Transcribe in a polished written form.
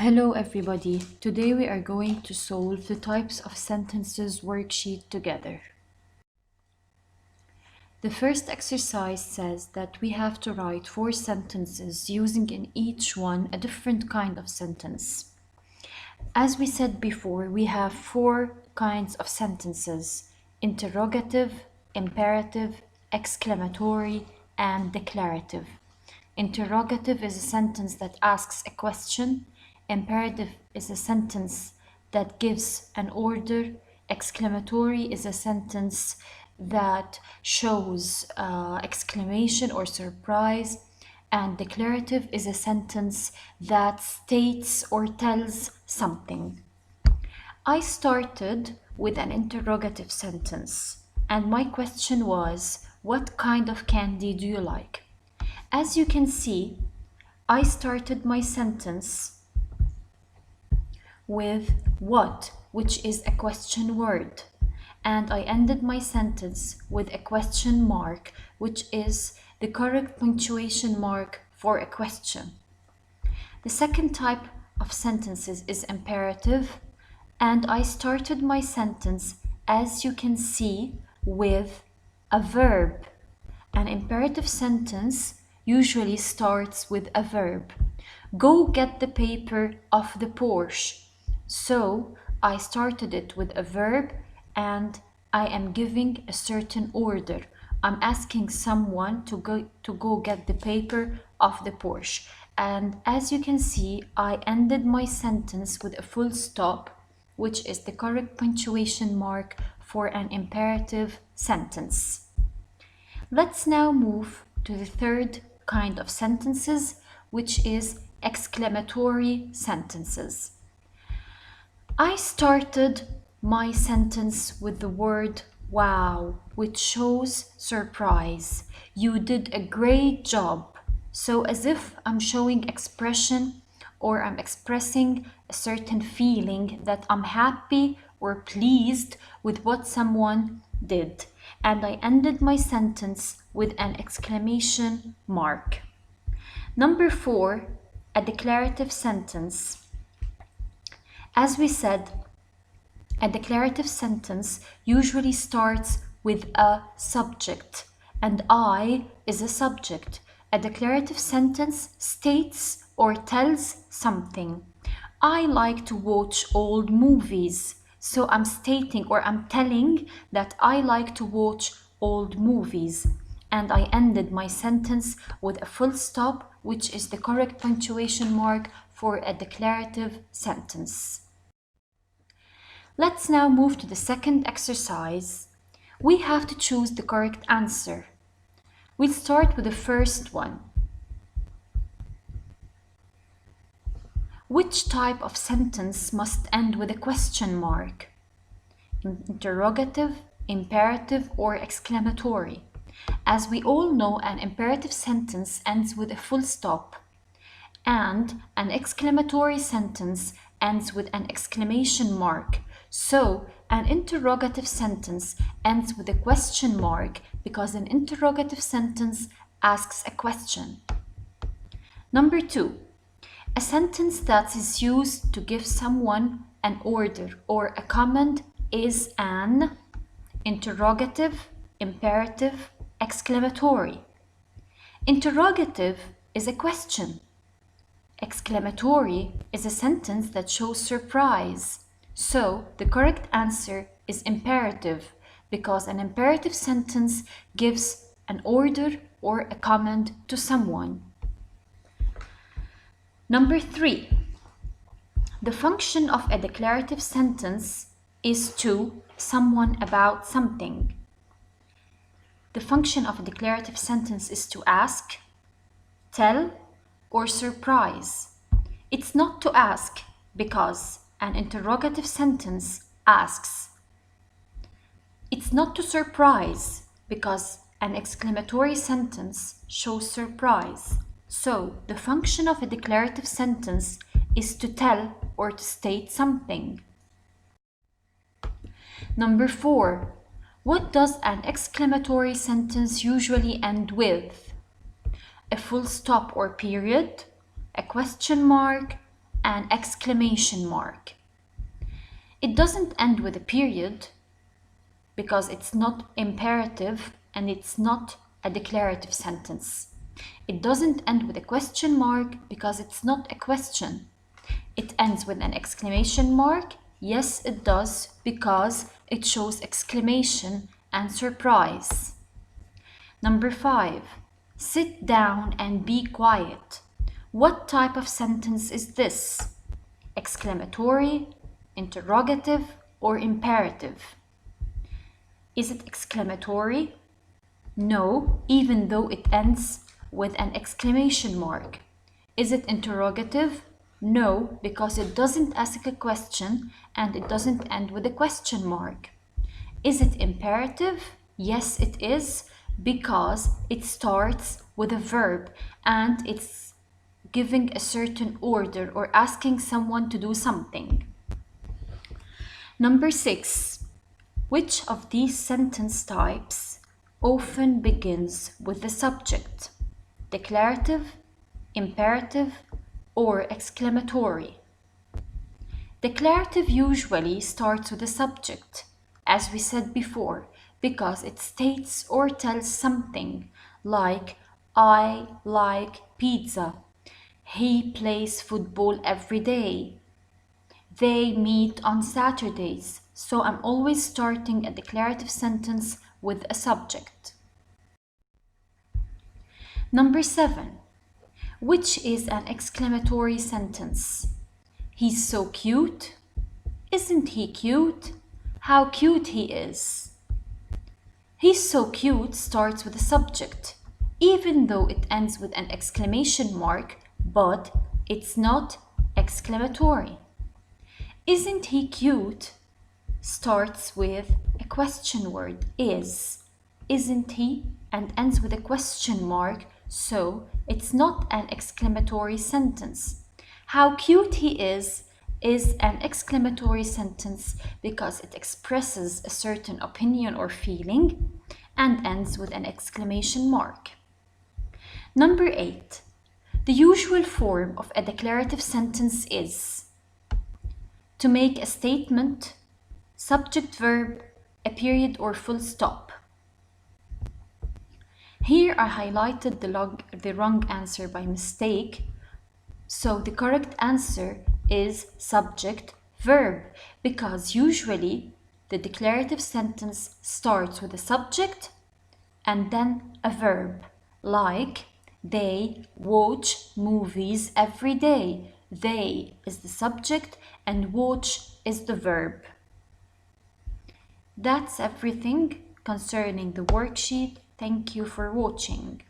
Hello everybody. Today we are going to solve the types of sentences worksheet together. The first exercise says that we have to write 4 sentences using in each one a different kind of sentence. As we said before, we have 4 kinds of sentences: interrogative, imperative, exclamatory, and declarative. Interrogative is a sentence that asks a question. Imperative is a sentence that gives an order. Exclamatory is a sentence that shows exclamation or surprise. And declarative is a sentence that states or tells something. I started with an interrogative sentence, and my question was, what kind of candy do you like? As you can see, I started my sentence with what, which is a question word, and I ended my sentence with a question mark, which is the correct punctuation mark for a question. The second type of sentences is imperative, and I started my sentence, as you can see, with a verb. An imperative sentence usually starts with a verb. Go get the paper off the porch. So I started it with a verb and I am giving a certain order. I'm asking someone to go get the paper off the porch. And as you can see, I ended my sentence with a full stop, which is the correct punctuation mark for an imperative sentence. Let's now move to the third kind of sentences, which is exclamatory sentences. I started my sentence with the word wow, which shows surprise. You did a great job. So as if I'm showing expression or I'm expressing a certain feeling that I'm happy or pleased with what someone did. And I ended my sentence with an exclamation mark. Number 4, a declarative sentence. As we said, a declarative sentence usually starts with a subject, and I is a subject. A declarative sentence states or tells something. I like to watch old movies. So I'm stating or I'm telling that I like to watch old movies. And I ended my sentence with a full stop, which is the correct punctuation mark for a declarative sentence. Let's now move to the second exercise. We have to choose the correct answer. We'll start with the first one. Which type of sentence must end with a question mark? Interrogative, imperative, or exclamatory? As we all know, an imperative sentence ends with a full stop, and an exclamatory sentence ends with an exclamation mark. So, an interrogative sentence ends with a question mark because an interrogative sentence asks a question. Number 2. A sentence that is used to give someone an order or a command is an interrogative, imperative, exclamatory. Interrogative is a question. Exclamatory is a sentence that shows surprise. So the correct answer is imperative because an imperative sentence gives an order or a command to someone. Number 3, the function of a declarative sentence is to someone about something. The function of a declarative sentence is to ask, tell, or surprise. It's not to ask because an interrogative sentence asks. It's not to surprise because an exclamatory sentence shows surprise. So, the function of a declarative sentence is to tell or to state something. Number 4. What does an exclamatory sentence usually end with? A full stop or period, a question mark, an exclamation mark. It doesn't end with a period because it's not imperative and it's not a declarative sentence. It doesn't end with a question mark because it's not a question. It ends with an exclamation mark. Yes, it does, because it shows exclamation and surprise. Number 5. Sit down and be quiet. What type of sentence is this? Exclamatory, interrogative, or imperative? Is it exclamatory? No, even though it ends with an exclamation mark. Is it interrogative? No, because it doesn't ask a question and it doesn't end with a question mark. Is it imperative? Yes, it is, because it starts with a verb and it's giving a certain order or asking someone to do something. Number 6. Which of these sentence types often begins with the subject? Declarative, imperative, or exclamatory? Declarative usually starts with a subject, as we said before, because it states or tells something, like I like pizza, he plays football every day, they meet on Saturdays. So I'm always starting a declarative sentence with a subject. Number 7. Which is an exclamatory sentence? He's so cute. Isn't he cute? How cute he is. He's so cute starts with a subject, even though it ends with an exclamation mark, but it's not exclamatory. Isn't he cute starts with a question word, is. Isn't he? And ends with a question mark, so it's not an exclamatory sentence. How cute he is an exclamatory sentence because it expresses a certain opinion or feeling and ends with an exclamation mark. Number 8. The usual form of a declarative sentence is to make a statement, subject verb, a period or full stop. Here I highlighted the wrong answer by mistake, so the correct answer is subject verb, because usually the declarative sentence starts with a subject and then a verb, like they watch movies every day. They is the subject and watch is the verb. That's everything concerning the worksheet. Thank you for watching.